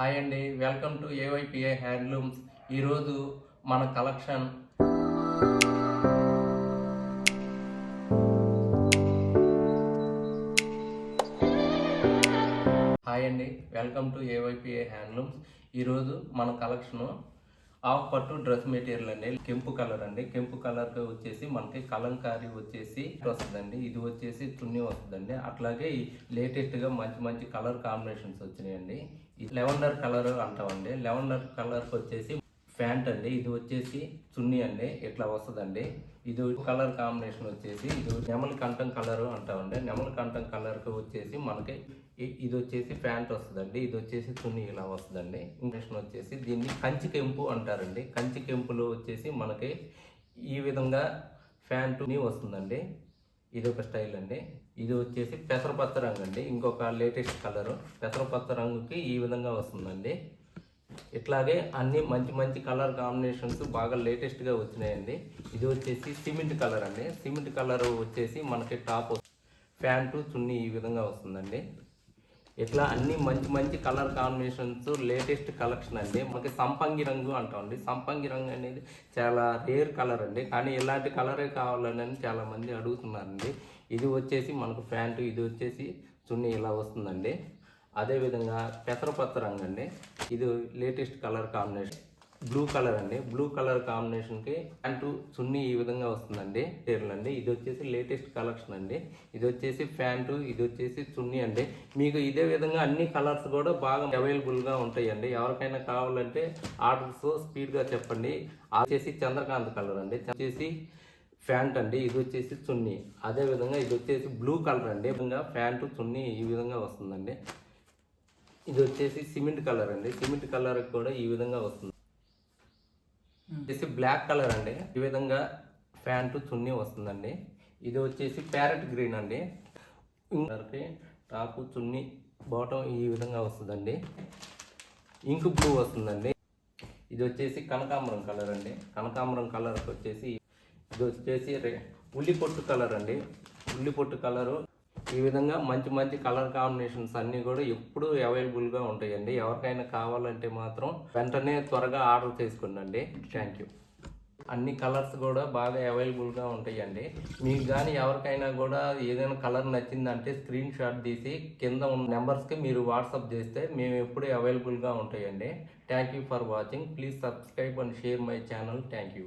Hi అండి, welcome to ఏవైపిఏ handlooms. ఈరోజు మన కలెక్షన్ హాయ్ అండి, వెల్కమ్ టు ఏవైపిఏ హ్యాండ్లూమ్స్. ఈరోజు మన కలెక్షను ఆఫ్ పట్టు డ్రెస్ మెటీరియల్ అండి. కెంపు కలర్ అండి. కెంపు కలర్ వచ్చేసి మనకి కలంకారీ వచ్చేసి వస్తుందండి. ఇది వచ్చేసి చున్నీ వస్తుందండి. అట్లాగే లేటెస్ట్ గా మంచి మంచి కలర్ కాంబినేషన్స్ వచ్చినాయండి. లెవెండర్ కలర్ అంటామండి. లెవెండర్ కలర్ వచ్చేసి ప్యాంట్ అండి. ఇది వచ్చేసి చున్నీ అండి. ఇట్లా వస్తుందండి. ఇది కలర్ కాంబినేషన్ వచ్చేసి ఇది నెమలి కంఠం కలర్ అంటామండి. నెమలి కంఠం కలర్ కి వచ్చేసి మనకి ఇది వచ్చేసి ప్యాంట్ వస్తుందండి. ఇది వచ్చేసి చున్నీ ఇలా వస్తుందండి. ఇంగ్లీష్ వచ్చేసి దీన్ని కంచి కెంపు అంటారండి. కంచి కెంపులో వచ్చేసి మనకి ఈ విధంగా ప్యాంటు వస్తుందండి. ఇది ఒక స్టైల్ అండి. ఇది వచ్చేసి పెసరపచ్చ రంగు అండి. ఇంకొక లేటెస్ట్ కలర్ పెసరపచ్చ రంగుకి ఈ విధంగా వస్తుందండి. ఇట్లాగే అన్ని మంచి మంచి కలర్ కాంబినేషన్స్ బాగా లేటెస్ట్గా వచ్చినాయండి. ఇది వచ్చేసి సిమెంట్ కలర్ అండి. సిమెంట్ కలర్ వచ్చేసి మనకి టాప్ ప్యాంటు చున్నీ ఈ విధంగా వస్తుందండి. ఇట్లా అన్ని మంచి మంచి కలర్ కాంబినేషన్స్ లేటెస్ట్ కలెక్షన్ అండి. మనకి సంపంగి రంగు అంటామండి. సంపంగి రంగు అనేది చాలా రేర్ కలర్ అండి. కానీ ఇలాంటి కలరే కావాలని చాలా మంది అడుగుతున్నారండి. ఇది వచ్చేసి మనకు ప్యాంటు, ఇది వచ్చేసి చున్నీ ఇలా వస్తుందండి. అదేవిధంగా పెసరపచ్చ రంగు అండి. ఇది latest colour combination. Blue colour అండి. బ్లూ కలర్ కాంబినేషన్కి ప్యాంటు చున్నీ ఈ విధంగా వస్తుందండి. చీరలు అండి. ఇది వచ్చేసి లేటెస్ట్ కలెక్షన్ అండి. ఇది వచ్చేసి ప్యాంటు, ఇది వచ్చేసి చున్నీ అండి. మీకు ఇదే విధంగా అన్ని కలర్స్ కూడా బాగా అవైలబుల్గా ఉంటాయండి. ఎవరికైనా కావాలంటే ఆర్డర్స్ స్పీడ్గా చెప్పండి. వచ్చేసి చంద్రకాంత్ కలర్ అండి. వచ్చేసి ప్యాంట్ అండి. ఇది వచ్చేసి చున్నీ. అదేవిధంగా ఇది వచ్చేసి బ్లూ కలర్ అండి. ప్యాంటు చున్నీ ఈ విధంగా వస్తుందండి. ఇది వచ్చేసి సిమెంట్ కలర్ అండి. సిమెంట్ కలర్ కూడా ఈ విధంగా వస్తుంది. వచ్చేసి బ్లాక్ కలర్ అండి. ఈ విధంగా ప్యాంటు చున్నీ వస్తుందండి. ఇది వచ్చేసి ప్యారెట్ గ్రీన్ అండి. కలర్కి టాప్ చున్నీ బాటం ఈ విధంగా వస్తుందండి. ఇంక్ బ్లూ వస్తుందండి. ఇది వచ్చేసి కనకాంబరం కలర్ అండి. కనకాంబరం కలర్కి వచ్చేసి ఇది వచ్చేసి ఉల్లి పొట్టు కలర్ అండి. ఉల్లి పొట్టు కలరు ఈ విధంగా మంచి మంచి కలర్ కాంబినేషన్స్ అన్నీ కూడా ఎప్పుడూ అవైలబుల్గా ఉంటాయండి. ఎవరికైనా కావాలంటే మాత్రం వెంటనే త్వరగా ఆర్డర్ చేసుకోండి. Thank you. అన్ని కలర్స్ కూడా బాగా అవైలబుల్గా ఉంటాయండి. మీకు కానీ ఎవరికైనా కూడా ఏదైనా కలర్ నచ్చిందంటే స్క్రీన్ షాట్ తీసి కింద ఉన్న నెంబర్స్కి మీరు వాట్సాప్ చేస్తే మేము ఎప్పుడూ అవైలబుల్గా ఉంటాయండి. Thank you for watching. Please subscribe and share my channel. Thank you.